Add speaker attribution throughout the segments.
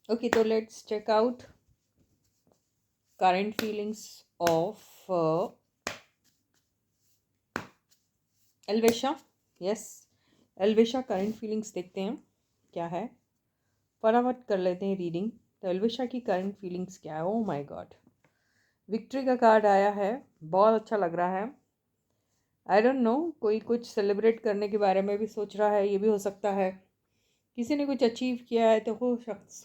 Speaker 1: Okay, so let's check out current feelings of Elvesha. Yes, Elvesha current feelings देखते हैं क्या है. फटाफट कर लेते हैं रीडिंग. तो एल्वेशा की करंट फीलिंग्स क्या है. ओह माय गॉड, विक्ट्री का कार्ड आया है. बहुत अच्छा लग रहा है. आई डोंट नो, कोई कुछ सेलिब्रेट करने के बारे में भी सोच रहा है. ये भी हो सकता है किसी ने कुछ अचीव किया है तो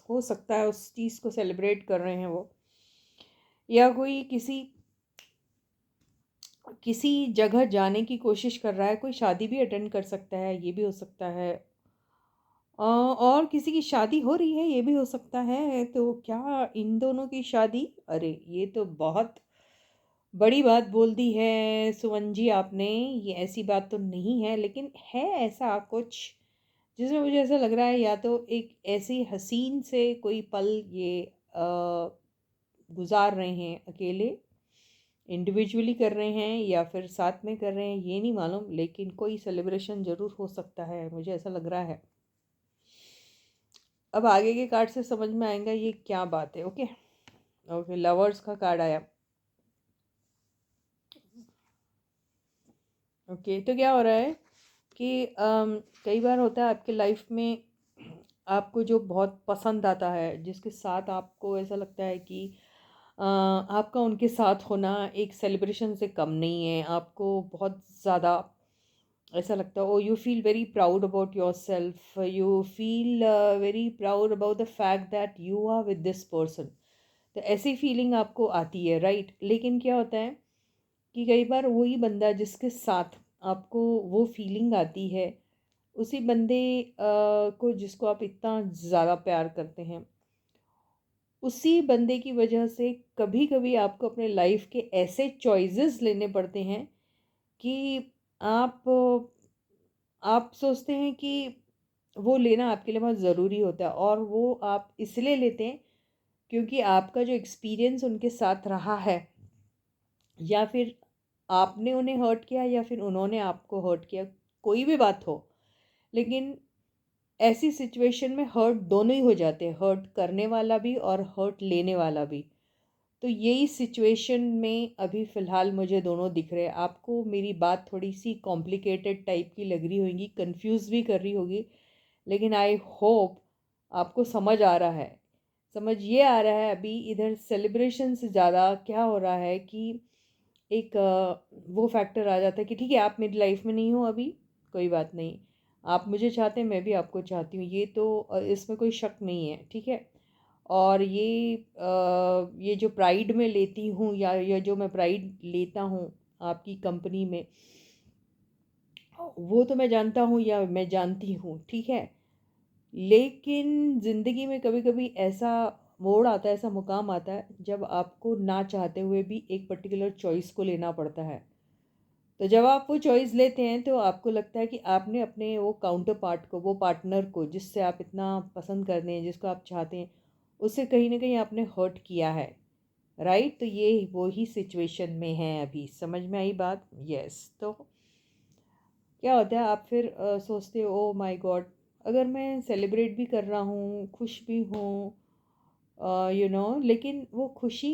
Speaker 1: हो सकता है उस चीज़ को सेलिब्रेट कर रहे हैं वो. या कोई किसी किसी जगह जाने की कोशिश कर रहा है. कोई शादी भी अटेंड कर सकता है, ये भी हो सकता है. और किसी की शादी हो रही है, ये भी हो सकता है. तो क्या इन दोनों की शादी, अरे ये तो बहुत बड़ी बात बोल दी है सुवन जी आपने. ये ऐसी बात तो नहीं है, लेकिन है ऐसा कुछ जिसमें मुझे ऐसा लग रहा है या तो एक ऐसी हसीन से कोई पल ये गुजार रहे हैं अकेले, इंडिविजुअली कर रहे हैं या फिर साथ में कर रहे हैं, ये नहीं मालूम. लेकिन कोई सेलिब्रेशन ज़रूर हो सकता है, मुझे ऐसा लग रहा है. अब आगे के कार्ड से समझ में आएगा ये क्या बात है. ओके ओके, लवर्स का कार्ड आया. ओके, तो क्या हो रहा है कि कई बार होता है आपके लाइफ में आपको जो बहुत पसंद आता है, जिसके साथ आपको ऐसा लगता है कि आपका उनके साथ होना एक सेलिब्रेशन से कम नहीं है. आपको बहुत ज़्यादा ऐसा लगता है, oh you feel very proud about yourself. You feel very proud about the fact that you are with this person. तो ऐसी फीलिंग आपको आती है, राइट. लेकिन क्या होता है कि कई बार वही बंदा जिसके साथ आपको वो फीलिंग आती है, उसी बंदे को जिसको आप इतना ज़्यादा प्यार करते हैं, उसी बंदे की वजह से कभी कभी आपको अपने लाइफ के ऐसे चॉइसेस लेने पड़ते हैं कि आप आप सोचते हैं कि वो लेना आपके लिए बहुत ज़रूरी होता है. और वो आप इसलिए लेते हैं क्योंकि आपका जो एक्सपीरियंस उनके साथ रहा है, या फिर आपने उन्हें हर्ट किया या फिर उन्होंने आपको हर्ट किया, कोई भी बात हो. लेकिन ऐसी सिचुएशन में हर्ट दोनों ही हो जाते हैं, हर्ट करने वाला भी और हर्ट लेने वाला भी. तो यही सिचुएशन में अभी फ़िलहाल मुझे दोनों दिख रहे हैं. आपको मेरी बात थोड़ी सी कॉम्प्लिकेटेड टाइप की लग रही होगी, कंफ्यूज भी कर रही होगी, लेकिन आई होप आपको समझ आ रहा है. समझ ये आ रहा है अभी इधर सेलिब्रेशन से ज़्यादा क्या हो रहा है कि एक वो फैक्टर आ जाता है कि ठीक है, आप मेरी लाइफ में नहीं हो अभी, कोई बात नहीं. आप मुझे चाहते हैं, मैं भी आपको चाहती हूँ, ये तो इसमें कोई शक नहीं है, ठीक है. और ये जो प्राइड में लेती हूँ या जो मैं प्राइड लेता हूँ आपकी कंपनी में, वो तो मैं जानता हूँ या मैं जानती हूँ, ठीक है. लेकिन ज़िंदगी में कभी कभी ऐसा मोड़ आता है, ऐसा मुकाम आता है जब आपको ना चाहते हुए भी एक पर्टिकुलर चॉइस को लेना पड़ता है. तो जब आप वो चॉइस लेते हैं तो आपको लगता है कि आपने अपने वो काउंटर पार्ट को, वो पार्टनर को जिससे आप इतना पसंद करते हैं, जिसको आप चाहते हैं, उससे कहीं ना कहीं आपने हर्ट किया है, राइट. तो ये वो ही सिचुएशन में है अभी. समझ में आई बात. यस. तो क्या होता है, आप फिर सोचते हो ओ माय गॉड, अगर मैं सेलिब्रेट भी कर रहा हूँ, खुश भी हूँ, लेकिन वो खुशी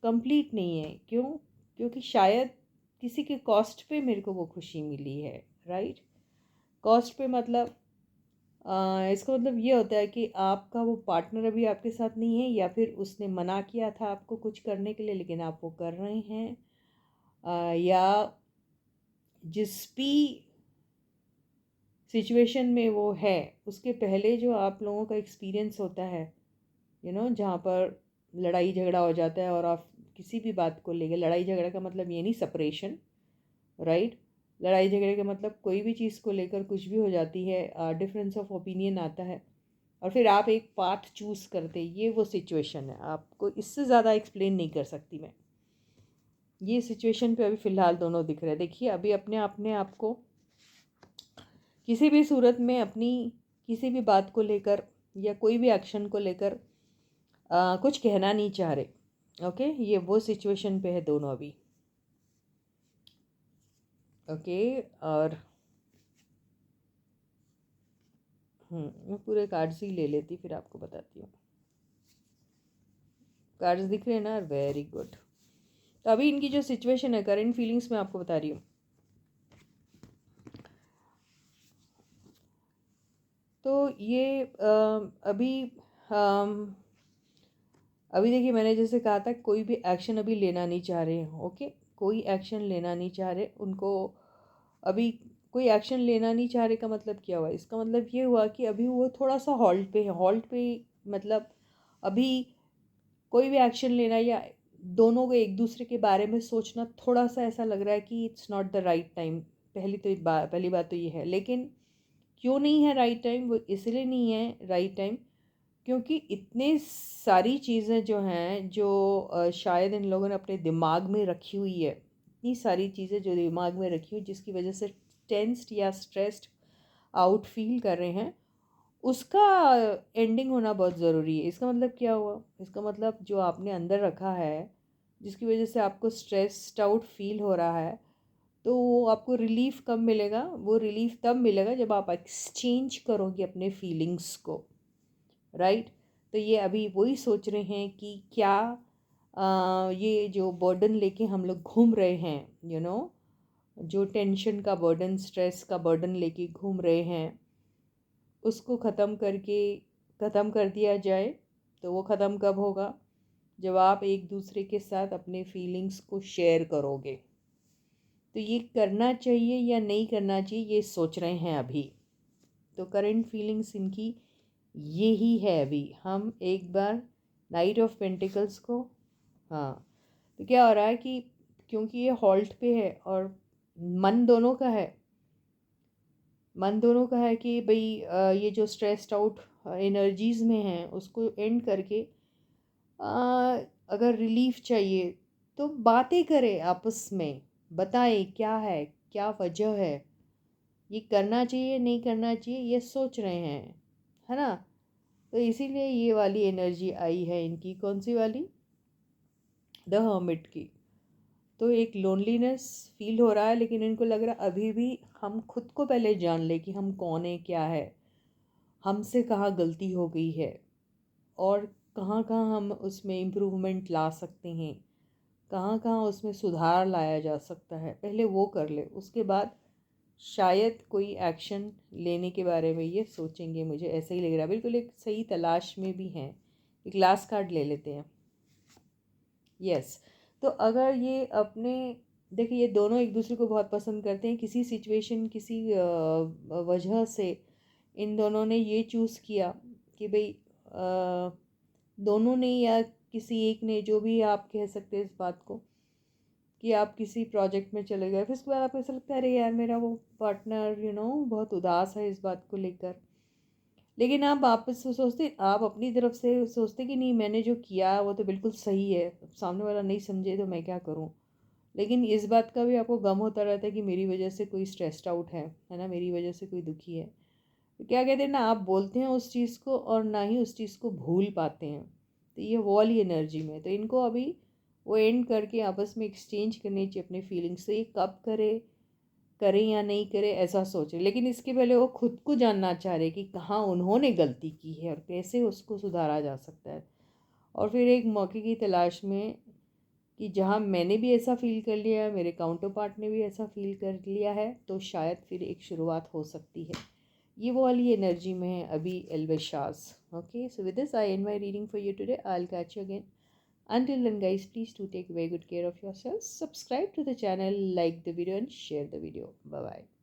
Speaker 1: कंप्लीट नहीं है. क्यों? क्योंकि शायद किसी के कॉस्ट पे मेरे को वो खुशी मिली है, राइट. कॉस्ट पे मतलब इसका मतलब ये होता है कि आपका वो पार्टनर अभी आपके साथ नहीं है, या फिर उसने मना किया था आपको कुछ करने के लिए लेकिन आप वो कर रहे हैं. या जिस भी सिचुएशन में वो है, उसके पहले जो आप लोगों का एक्सपीरियंस होता है, जहाँ पर लड़ाई झगड़ा हो जाता है, और आप किसी भी बात को लेकर, लड़ाई झगड़ा का मतलब ये नहीं सेपरेशन, राइट. लड़ाई झगड़े का मतलब कोई भी चीज़ को लेकर कुछ भी हो जाती है, डिफरेंस ऑफ ओपिनियन आता है, और फिर आप एक पाथ चूज़ करते, ये वो सिचुएशन है. आपको इससे ज़्यादा एक्सप्लेन नहीं कर सकती मैं. ये सिचुएशन पे अभी फ़िलहाल दोनों दिख रहे हैं. देखिए, अभी अपने आप को किसी भी सूरत में अपनी किसी भी बात को लेकर या कोई भी एक्शन को लेकर कुछ कहना नहीं चाह रहे. ओके, ये वो सिचुएशन पे है दोनों अभी. ओके. और मैं पूरे कार्ड्स ही ले लेती, फिर आपको बताती हूँ. कार्ड्स दिख रहे हैं ना, वेरी गुड। तो अभी इनकी जो सिचुएशन है, करंट फीलिंग्स मैं आपको बता रही हूँ। तो ये अभी देखिए, मैंने जैसे कहा था कोई भी एक्शन अभी लेना नहीं चाह रहे हैं। ओके, कोई एक्शन लेना नहीं चाह रहे उनको अभी। कोई एक्शन लेना नहीं चाह रहे का मतलब क्या हुआ? इसका मतलब ये हुआ कि अभी वो थोड़ा सा हॉल्ट पे है। हॉल्ट पे मतलब अभी कोई भी एक्शन लेना या दोनों को एक दूसरे के बारे में सोचना थोड़ा सा ऐसा लग रहा है कि it's not the right time. पहली बात तो ये है। लेकिन क्यों नहीं है राइट टाइम? वो इसलिए नहीं है राइट टाइम क्योंकि इतने सारी चीज़ें जो हैं, जो शायद इन लोगों ने अपने दिमाग में रखी हुई है। इतनी सारी चीज़ें जो दिमाग में रखी हुई, जिसकी वजह से टेंस्ड या स्ट्रेस्ड आउट फील कर रहे हैं, उसका एंडिंग होना बहुत ज़रूरी है। इसका मतलब क्या हुआ? इसका मतलब जो आपने अंदर रखा है, जिसकी वजह से आपको स्ट्रेस्ड आउट फील हो रहा है, तो वो आपको रिलीफ कब मिलेगा? वो रिलीफ तब मिलेगा जब आप एक्सचेंज करोगे अपने फीलिंग्स को, राइट? तो ये अभी वही सोच रहे हैं कि क्या ये जो बर्डन लेके हम लोग घूम रहे हैं, जो टेंशन का बर्डन, स्ट्रेस का बर्डन लेके घूम रहे हैं, उसको ख़त्म कर दिया जाए। तो वो ख़त्म कब होगा? जब आप एक दूसरे के साथ अपने फीलिंग्स को शेयर करोगे। तो ये करना चाहिए या नहीं करना चाहिए, ये सोच रहे हैं अभी। तो करंट फीलिंग्स इनकी ये ही है। अभी हम एक बार नाइट ऑफ पेंटिकल्स को, हाँ, तो क्या हो रहा है कि क्योंकि ये हॉल्ट पे है और मन दोनों का है। मन दोनों का है कि भाई ये जो स्ट्रेस्ड आउट एनर्जीज़ में हैं उसको एंड करके अगर रिलीफ चाहिए तो बातें करें आपस में, बताएं क्या है, क्या वजह है, ये करना चाहिए नहीं करना चाहिए, ये सोच रहे हैं, है ना? तो इसीलिए ये वाली एनर्जी आई है इनकी। कौन सी वाली? द हर्मिट की। तो एक लोनलीनेस फील हो रहा है, लेकिन इनको लग रहा है अभी भी हम खुद को पहले जान ले कि हम कौन है, क्या है, हमसे कहाँ गलती हो गई है और कहाँ कहाँ हम उसमें इम्प्रूवमेंट ला सकते हैं, कहाँ कहाँ उसमें सुधार लाया जा सकता है। पहले वो कर ले, उसके बाद शायद कोई एक्शन लेने के बारे में ये सोचेंगे। मुझे ऐसा ही लग रहा है, बिल्कुल एक सही तलाश में भी हैं। एक लास्ट कार्ड ले लेते हैं। यस। तो अगर ये अपने, देखिए ये दोनों एक दूसरे को बहुत पसंद करते हैं। किसी सिचुएशन, किसी वजह से इन दोनों ने ये चूज़ किया कि भाई दोनों ने या किसी एक ने, जो भी आप कह सकते हैं इस बात को, कि आप किसी प्रोजेक्ट में चले गए, फिर उसके बाद आपको ऐसा लगता है अरे यार मेरा वो पार्टनर बहुत उदास है इस बात को लेकर। लेकिन आप वापस से सोचते, आप अपनी तरफ से सोचते कि नहीं, मैंने जो किया वो तो बिल्कुल सही है, सामने वाला नहीं समझे तो मैं क्या करूं। लेकिन इस बात का भी आपको गम होता रहता है कि मेरी वजह से कोई स्ट्रेस्ड आउट है ना, मेरी वजह से कोई दुखी है। तो क्या कहते हैं ना, आप बोलते हैं उस चीज़ को और ना ही उस चीज़ को भूल पाते हैं। तो ये वो वाली एनर्जी में, तो इनको अभी वो एंड करके आपस में एक्सचेंज करनी चाहिए अपने फीलिंग्स। तो ये कब करे, करें या नहीं करें ऐसा सोचें, लेकिन इसके पहले वो खुद को जानना चाह रहे कि कहाँ उन्होंने गलती की है और कैसे उसको सुधारा जा सकता है। और फिर एक मौके की तलाश में कि जहाँ मैंने भी ऐसा फ़ील कर लिया है, मेरे काउंटर पार्ट ने भी ऐसा फ़ील कर लिया है, तो शायद फिर एक शुरुआत हो सकती है। ये वो वाली एनर्जी में है अभी Elvesha's. Okay, so with this I end my reading for you today. I'll catch you again. Until then guys, please do take very good care of yourselves. Subscribe to the channel, like the video and share the video. Bye bye.